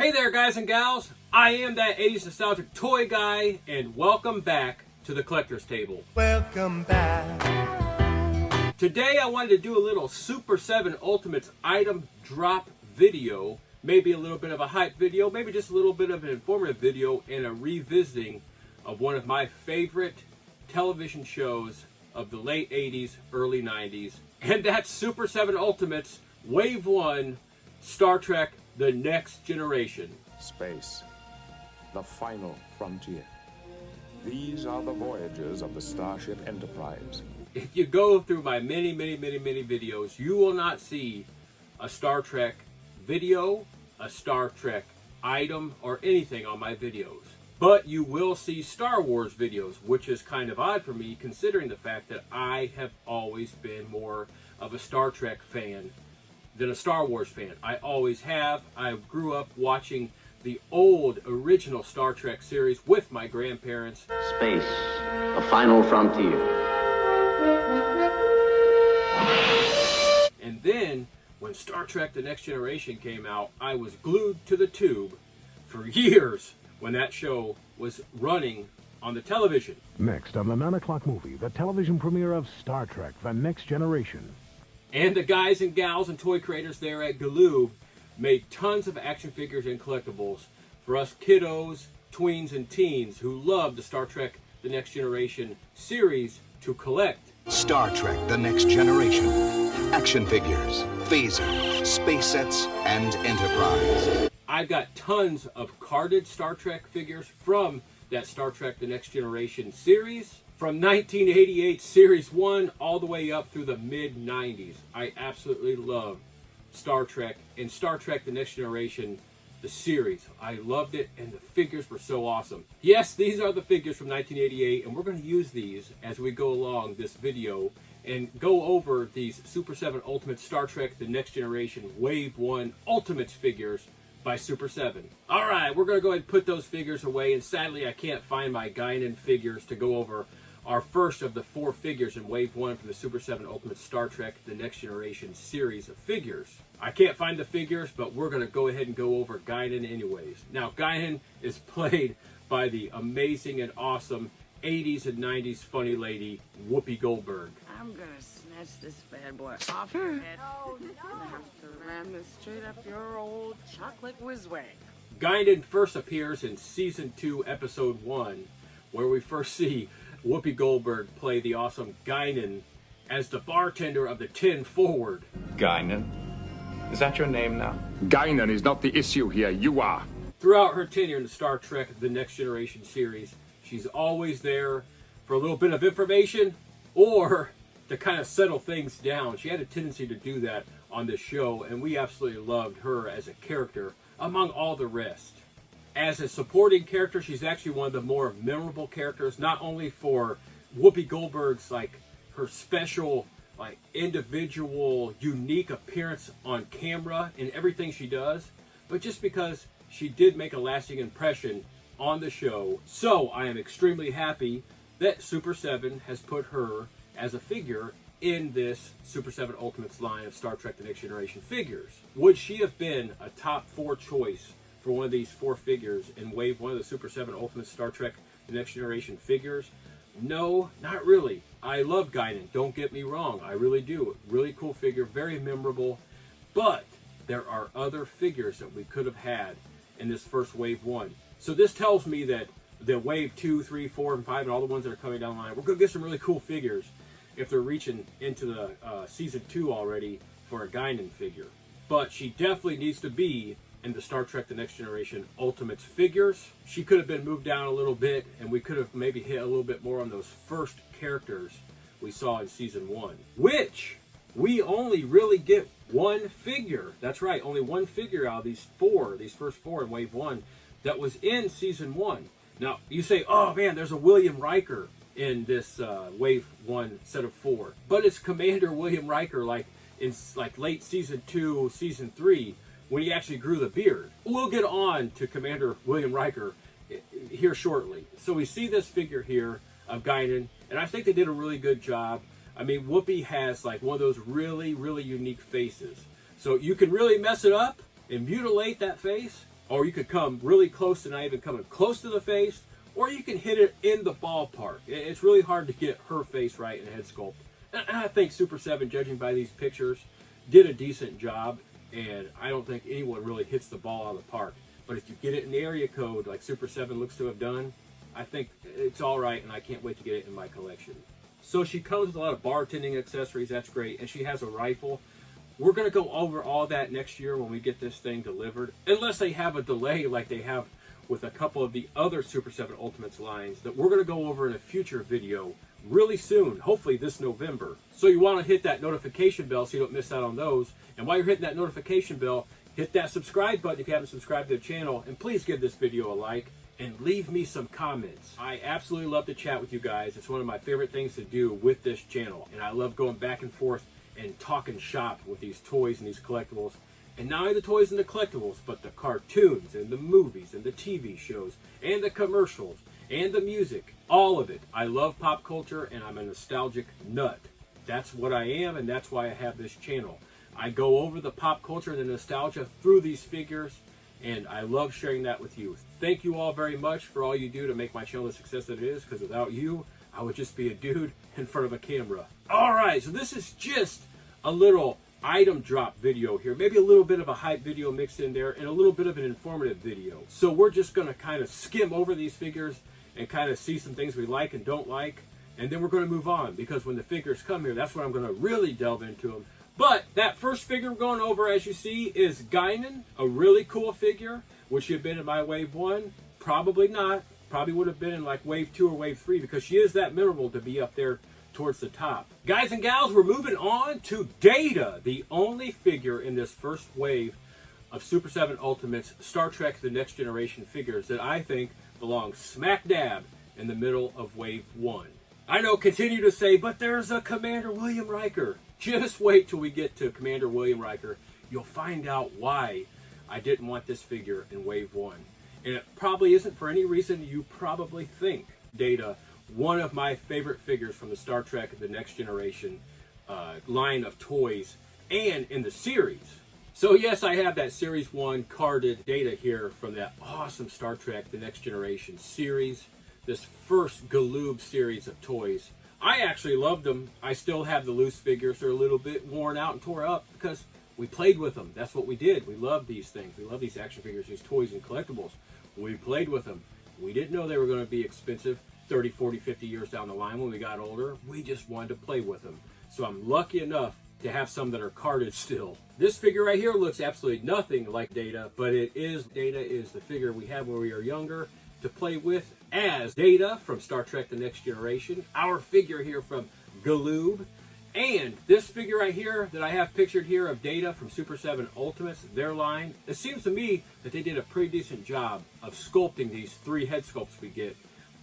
Hey there, guys and gals. I am that 80s nostalgic toy guy, and welcome back to the collector's table. Welcome back. Today I wanted to do a little Super 7 Ultimates item drop video, maybe a little bit of a hype video, maybe just a little bit of an informative video, and a revisiting of one of my favorite television shows of the late 80s, early 90s, and that's Super 7 Ultimates Wave 1 Star Trek The Next Generation. Space, the final frontier. These are the voyages of the Starship Enterprise. If you go through my many videos, you will not see a Star Trek video, a Star Trek item, or anything on my videos. But you will see Star Wars videos, which is kind of odd for me considering the fact that I have always been more of a Star Trek fan than a Star Wars fan. I always have. I grew up watching the old original Star Trek series with my grandparents. Space, the final frontier. And then, when Star Trek The Next Generation came out, I was glued to the tube for years when that show was running on the television. Next on the 9 o'clock movie, the television premiere of Star Trek The Next Generation. And the guys and gals and toy creators there at Galoob made tons of action figures and collectibles for us kiddos, tweens, and teens who love the Star Trek The Next Generation series to collect. Star Trek The Next Generation. Action figures, phaser, space sets, and Enterprise. I've got tons of carded Star Trek figures from that Star Trek The Next Generation series. From 1988 Series 1 all the way up through the mid-90s. I absolutely love Star Trek and Star Trek The Next Generation, the series. I loved it, and the figures were so awesome. Yes, these are the figures from 1988, and we're going to use these as we go along this video and go over these Super 7 Ultimate Star Trek The Next Generation Wave 1 Ultimates figures by Super 7. Alright, we're going to go ahead and put those figures away, and sadly I can't find my Guinan figures to go over our first of the 4 figures in Wave 1 from the Super 7 Ultimate Star Trek The Next Generation series of figures. I can't find the figures, but we're going to go ahead and go over Guinan anyways. Now, Guinan is played by the amazing and awesome 80s and 90s funny lady, Whoopi Goldberg. I'm gonna snatch this bad boy off your head. Oh, no. And have to ram this straight up your old chocolate whizway. Guinan first appears in Season 2, Episode 1, where we first see Whoopi Goldberg play the awesome Guinan as the bartender of the 10 Forward. Guinan? Is that your name now? Guinan is not the issue here, you are. Throughout her tenure in the Star Trek The Next Generation series, she's always there for a little bit of information or to kind of settle things down. She had a tendency to do that on this show, and we absolutely loved her as a character among all the rest. As a supporting character, she's actually one of the more memorable characters, not only for Whoopi Goldberg's, her special, individual, unique appearance on camera in everything she does, but just because she did make a lasting impression on the show. So I am extremely happy that Super 7 has put her as a figure in this Super 7 Ultimates line of Star Trek The Next Generation figures. Would she have been a top 4 choice for one of these 4 figures in Wave 1 of the Super 7 Ultimate Star Trek The Next Generation figures? No, not really. I love Guinan, don't get me wrong, I really do. Really cool figure, very memorable, but there are other figures that we could have had in this first Wave 1. So this tells me that the Wave 2, 3, 4, and 5, and all the ones that are coming down the line, we're going to get some really cool figures if they're reaching into the Season 2 already for a Guinan figure. But she definitely needs to be in the Star Trek The Next Generation Ultimates figures. She could have been moved down a little bit, and we could have maybe hit a little bit more on those first characters we saw in Season 1, which we only really get one figure. That's right, only one figure out of these first 4 in Wave 1 that was in Season 1. Now, you say, oh man, there's a William Riker in this Wave 1 set of 4. But it's Commander William Riker, in late Season 2, Season 3, when he actually grew the beard. We'll get on to Commander William Riker here shortly. So we see this figure here of Guinan, and I think they did a really good job. I mean, Whoopi has one of those really, really unique faces. So you can really mess it up and mutilate that face, or you could come really close to not even coming close to the face, or you can hit it in the ballpark. It's really hard to get her face right in a head sculpt. And I think Super7, judging by these pictures, did a decent job, and I don't think anyone really hits the ball out of the park. But if you get it in the area code like Super7 looks to have done, I think it's all right, and I can't wait to get it in my collection. So she comes with a lot of bartending accessories. That's great. And she has a rifle. We're going to go over all that next year when we get this thing delivered. Unless they have a delay like they have with a couple of the other Super7 Ultimates lines that we're going to go over in a future video really soon, hopefully this November. So you want to hit that notification bell so you don't miss out on those. And while you're hitting that notification bell, hit that subscribe button if you haven't subscribed to the channel. And please give this video a like. And leave me some comments. I absolutely love to chat with you guys. It's one of my favorite things to do with this channel. And I love going back and forth and talking shop with these toys and these collectibles. And not only the toys and the collectibles, but the cartoons and the movies and the TV shows and the commercials and the music. All of it. I love pop culture and I'm a nostalgic nut. That's what I am, and that's why I have this channel. I go over the pop culture and the nostalgia through these figures, and I love sharing that with you. Thank you all very much for all you do to make my channel the success that it is, because without you, I would just be a dude in front of a camera. All right, so this is just a little item drop video here. Maybe a little bit of a hype video mixed in there and a little bit of an informative video. So we're just going to kind of skim over these figures and kind of see some things we like and don't like. And then we're going to move on, because when the figures come here, that's when I'm going to really delve into them. But that first figure we're going over, as you see, is Guinan, a really cool figure. Would she have been in my Wave 1? Probably not. Probably would have been in like Wave 2 or Wave 3, because she is that memorable to be up there towards the top. Guys and gals, we're moving on to Data, the only figure in this first wave of Super7 Ultimates Star Trek The Next Generation figures that I think belong smack dab in the middle of Wave 1. I know, continue to say, but there's a Commander William Riker. Just wait till we get to Commander William Riker. You'll find out why I didn't want this figure in Wave 1. And it probably isn't for any reason you probably think. Data, one of my favorite figures from the Star Trek The Next Generation line of toys and in the series. So yes, I have that Series 1 carded Data here from that awesome Star Trek The Next Generation series. This first Galoob series of toys. I actually loved them. I still have the loose figures. They're a little bit worn out and tore up because we played with them. That's what we did. We love these things. We love these action figures, these toys and collectibles. We played with them. We didn't know they were going to be expensive 30, 40, 50 years down the line when we got older. We just wanted to play with them. So I'm lucky enough to have some that are carded still. This figure right here looks absolutely nothing like Data, but Data is the figure we had when we were younger to play with as Data from Star Trek The Next Generation, our figure here from Galoob, and this figure right here that I have pictured here of Data from Super7 Ultimates, their line. It seems to me that they did a pretty decent job of sculpting these three head sculpts we get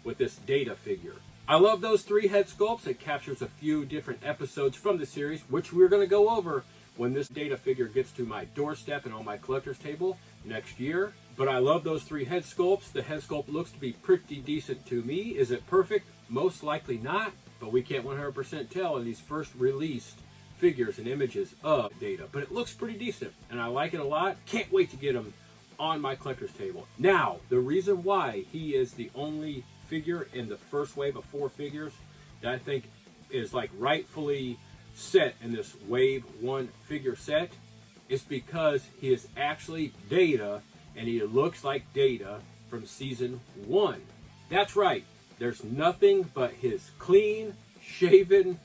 with this Data figure. I love those three head sculpts. It captures a few different episodes from the series, which we're going to go over when this Data figure gets to my doorstep and on my collector's table next year. But I love those three head sculpts. The head sculpt looks to be pretty decent to me. Is it perfect? Most likely not, but we can't 100% tell in these first released figures and images of Data. But it looks pretty decent, and I like it a lot. Can't wait to get him on my collector's table. Now, the reason why he is the only figure in the first wave of 4 figures that I think is like rightfully set in this Wave 1 figure set is because he is actually Data, and he looks like Data from Season 1. That's right. There's nothing but his clean, shaven,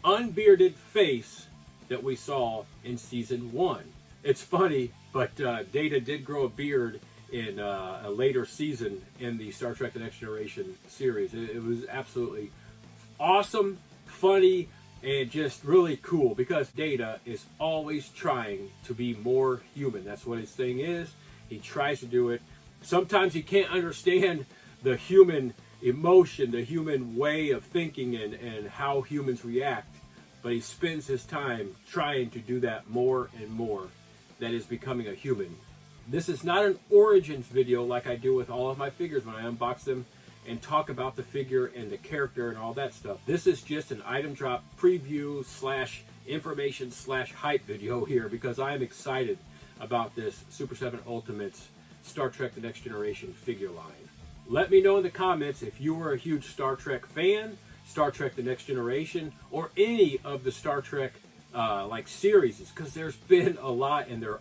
unbearded face that we saw in Season 1. It's funny, but Data did grow a beard in a later season in the Star Trek The Next Generation series. It was absolutely awesome, funny, and just really cool because Data is always trying to be more human. That's what his thing is. He tries to do it. Sometimes he can't understand the human emotion, the human way of thinking and how humans react, but he spends his time trying to do that more and more. That is becoming a human. This is not an origins video like I do with all of my figures when I unbox them and talk about the figure and the character and all that stuff. This is just an item drop preview / information / hype video here because I am excited about this Super7 Ultimates Star Trek The Next Generation figure line. Let me know in the comments if you were a huge Star Trek fan, Star Trek The Next Generation, or any of the Star Trek like series, because there's been a lot and they're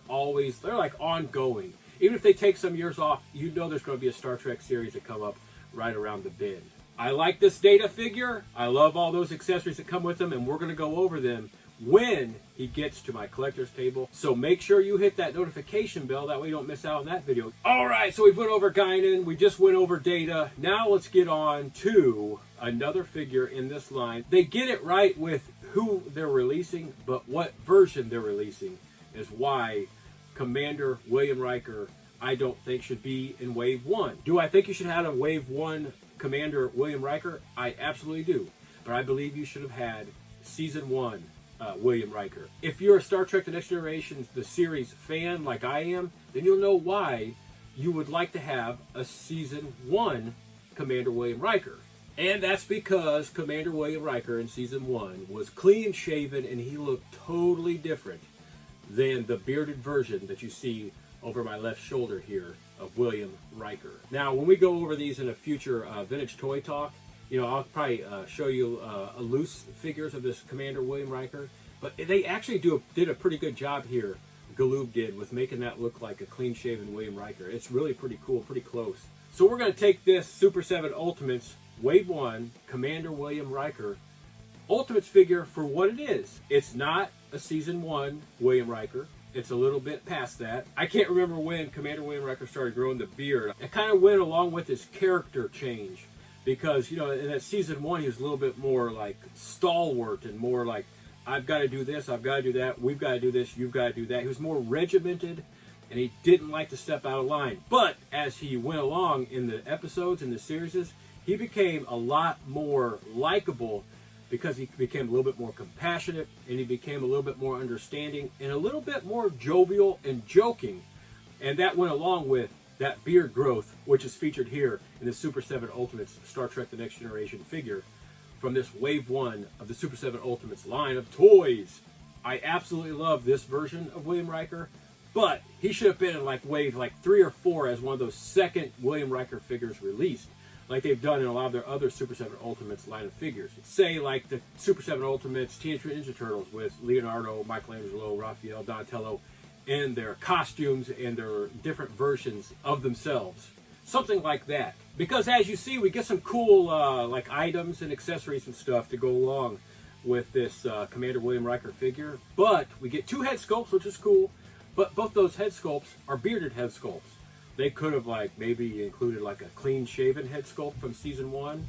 like ongoing. Even if they take some years off, you know there's going to be a Star Trek series that come up right around the bend. I like this Data figure. I love all those accessories that come with them, and we're going to go over them when he gets to my collector's table. So make sure you hit that notification bell, that way you don't miss out on that video. Alright, so we went over Guinan, we just went over Data. Now let's get on to another figure in this line. They get it right with who they're releasing, but what version they're releasing is why Commander William Riker, I don't think, should be in Wave 1. Do I think you should have a Wave 1 Commander William Riker? I absolutely do. But I believe you should have had Season 1 William Riker. If you're a Star Trek The Next Generation, the series fan like I am, then you'll know why you would like to have a Season 1 Commander William Riker. And that's because Commander William Riker in Season 1 was clean shaven and he looked totally different than the bearded version that you see over my left shoulder here of William Riker. Now, when we go over these in a future Vintage Toy Talk, you know, I'll probably show you loose figures of this Commander William Riker, but they actually did a pretty good job here, Galoob did, with making that look like a clean-shaven William Riker. It's really pretty cool, pretty close. So we're going to take this Super 7 Ultimates Wave 1 Commander William Riker Ultimates figure for what it is. It's not a Season 1 William Riker. It's a little bit past that. I can't remember when Commander William Riker started growing the beard. It kind of went along with his character change. Because, you know, in that Season 1, he was a little bit more like stalwart and more like, I've got to do this, I've got to do that, we've got to do this, you've got to do that. He was more regimented, and he didn't like to step out of line. But as he went along in the episodes, in the series, he became a lot more likable because he became a little bit more compassionate, and he became a little bit more understanding, and a little bit more jovial and joking. And that went along with that beard growth, which is featured here in the Super 7 Ultimates Star Trek The Next Generation figure from this Wave 1 of the Super 7 Ultimates line of toys. I absolutely love this version of William Riker, but he should have been in like Wave 3 or 4 as one of those second William Riker figures released, like they've done in a lot of their other Super 7 Ultimates line of figures. Say like the Super 7 Ultimates Teenage Mutant Ninja Turtles with Leonardo, Michelangelo, Raphael, Donatello, and their costumes and their different versions of themselves. Something like that. Because as you see, we get some cool like items and accessories and stuff to go along with this Commander William Riker figure. But we get 2 head sculpts, which is cool. But both those head sculpts are bearded head sculpts. They could have like maybe included like a clean shaven head sculpt from Season 1.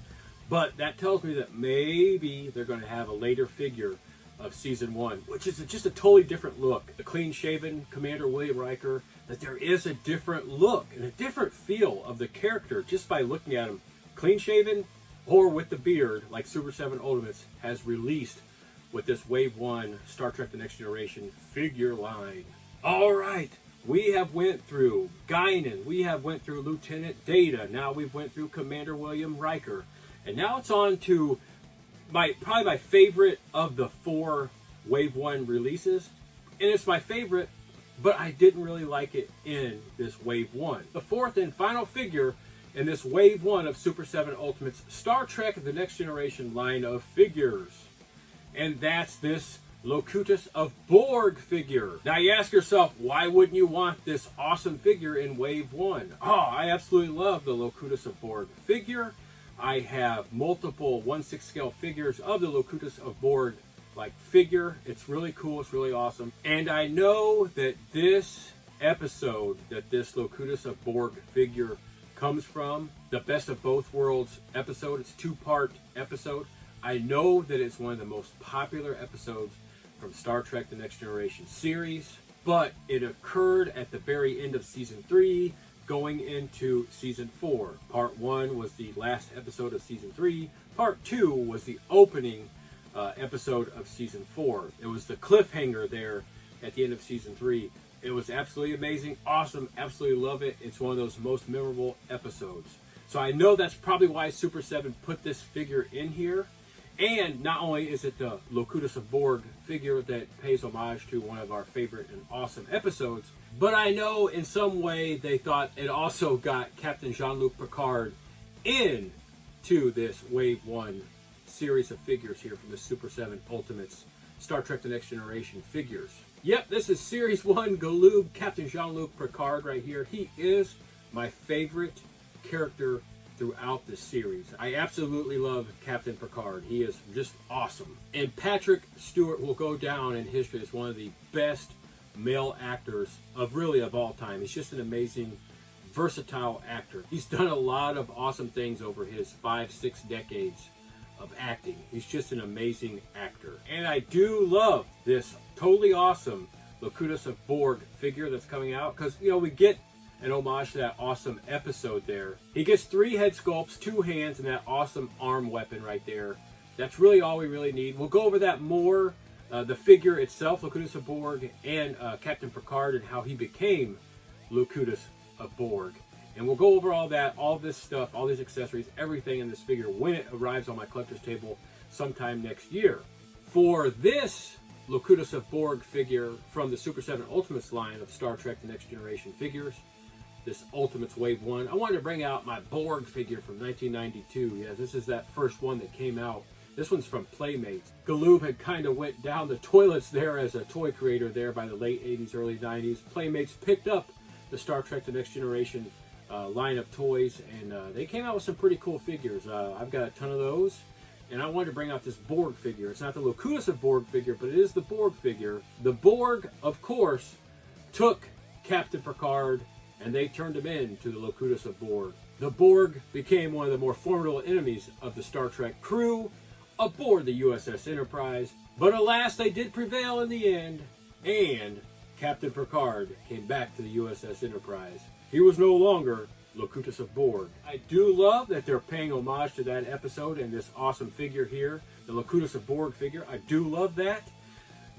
But that tells me that maybe they're going to have a later figure of Season 1, which is just a totally different look. The clean-shaven Commander William Riker, that there is a different look and a different feel of the character just by looking at him clean-shaven or with the beard, like Super 7 Ultimates has released with this Wave 1 Star Trek The Next Generation figure line. Alright, we have went through Guinan, we have went through Lieutenant Data, now we've went through Commander William Riker, and now it's on to probably my favorite of the 4 Wave 1 releases. And it's my favorite, but I didn't really like it in this Wave 1. The 4th and final figure in this Wave 1 of Super 7 Ultimates Star Trek The Next Generation line of figures. And that's this Locutus of Borg figure. Now you ask yourself, why wouldn't you want this awesome figure in Wave 1? Oh, I absolutely love the Locutus of Borg figure. I have multiple 1/6 scale figures of the Locutus of Borg like figure. It's really cool, it's really awesome. And I know that this episode that this Locutus of Borg figure comes from, the Best of Both Worlds episode, it's a 2-part episode. I know that it's one of the most popular episodes from Star Trek The Next Generation series, but it occurred at the very end of Season 3, going into Season 4. Part 1 was the last episode of Season 3. Part 2 was the opening episode of Season 4. It was the cliffhanger there at the end of Season 3. It was absolutely amazing, awesome, absolutely love it. It's one of those most memorable episodes. So I know that's probably why Super 7 put this figure in here. And not only is it the Locutus of Borg figure that pays homage to one of our favorite and awesome episodes, but I know in some way they thought it also got Captain Jean-Luc Picard into this Wave 1 series of figures here from the Super 7 Ultimates Star Trek The Next Generation figures. Yep, this is Series 1 Galoob Captain Jean-Luc Picard right here. He is my favorite character throughout the series. I absolutely love Captain Picard. He is just awesome. And Patrick Stewart will go down in history as one of the best male actors of all time. He's just an amazing, versatile actor. He's done a lot of awesome things over his 5-6 decades of acting. He's just an amazing actor. And I do love this totally awesome Locutus of Borg figure that's coming out, because, you know, we get an homage to that awesome episode there. He gets 3 head sculpts, 2 hands, and that awesome arm weapon right there. That's really all we really need. We'll go over that more. The figure itself, Locutus of Borg, and Captain Picard, and how he became Locutus of Borg. And we'll go over all that, all this stuff, all these accessories, everything in this figure when it arrives on my collector's table sometime next year. For this Locutus of Borg figure from the Super 7 Ultimates line of Star Trek The Next Generation figures, this Ultimates Wave 1, I wanted to bring out my Borg figure from 1992. Yeah, this is that first one that came out. This one's from Playmates. Galoob had kind of went down the toilets there as a toy creator there by the late 80s, early 90s. Playmates picked up the Star Trek The Next Generation line of toys, and they came out with some pretty cool figures. I've got a ton of those, and I wanted to bring out this Borg figure. It's not the Locutus of Borg figure, but it is the Borg figure. The Borg, of course, took Captain Picard, and they turned him into the Locutus of Borg. The Borg became one of the more formidable enemies of the Star Trek crew aboard the USS Enterprise, but alas, they did prevail in the end, and Captain Picard came back to the USS Enterprise. He was no longer Locutus of Borg. I do love that they're paying homage to that episode and this awesome figure here, the Locutus of Borg figure. I do love that.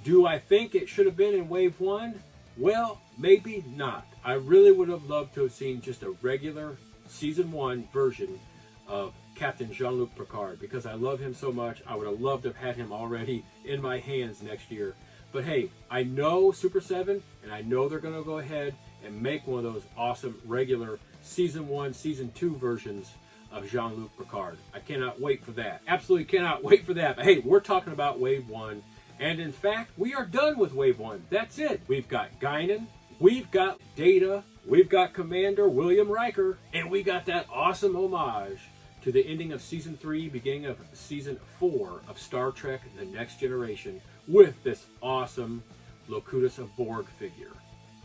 Do I think it should have been in Wave 1? Well, maybe not. I really would have loved to have seen just a regular Season 1 version of Captain Jean-Luc Picard, because I love him so much. I would have loved to have had him already in my hands next year. But hey, I know Super 7, and I know they're going to go ahead and make one of those awesome regular Season 1, Season 2 versions of Jean-Luc Picard. I cannot wait for that. Absolutely cannot wait for that. But hey, we're talking about Wave 1. And in fact, we are done with Wave 1. That's it. We've got Guinan, we've got Data, we've got Commander William Riker, and we got that awesome homage to the ending of Season 3, beginning of Season 4 of Star Trek The Next Generation with this awesome Locutus of Borg figure.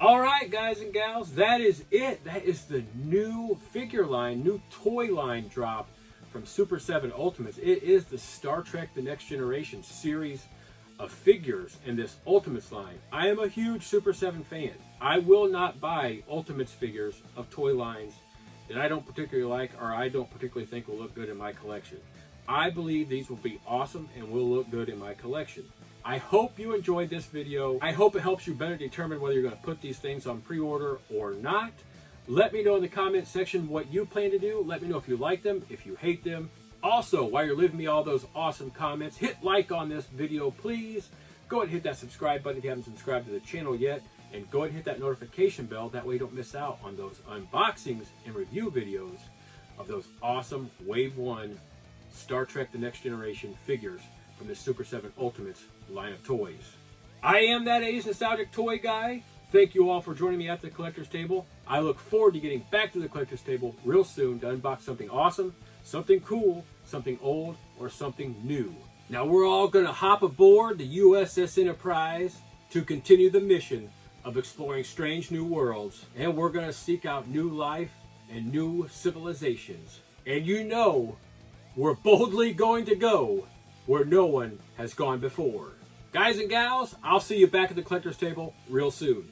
Alright, guys and gals, that is it. That is the new figure line, new toy line drop from Super 7 Ultimates. It is the Star Trek The Next Generation series of figures in this Ultimates line. I am a huge Super 7 fan. I will not buy Ultimates figures of toy lines that I don't particularly like or I don't particularly think will look good in my collection. I believe these will be awesome and will look good in my collection. I hope you enjoyed this video. I hope it helps you better determine whether you're going to put these things on pre-order or not. Let me know in the comment section what you plan to do. Let me know if you like them, if you hate them. Also, while you're leaving me all those awesome comments, hit like on this video, please. Go ahead and hit that subscribe button if you haven't subscribed to the channel yet. And go ahead and hit that notification bell. That way you don't miss out on those unboxings and review videos of those awesome Wave 1 Star Trek The Next Generation figures from the Super 7 Ultimates line of toys. I am that 80s nostalgic toy guy. Thank you all for joining me at the collector's table. I look forward to getting back to the collector's table real soon to unbox something awesome, something cool, something old, or something new. Now we're all going to hop aboard the USS Enterprise to continue the mission of exploring strange new worlds, and we're going to seek out new life and new civilizations. And you know, we're boldly going to go where no one has gone before. Guys and gals, I'll see you back at the collector's table real soon.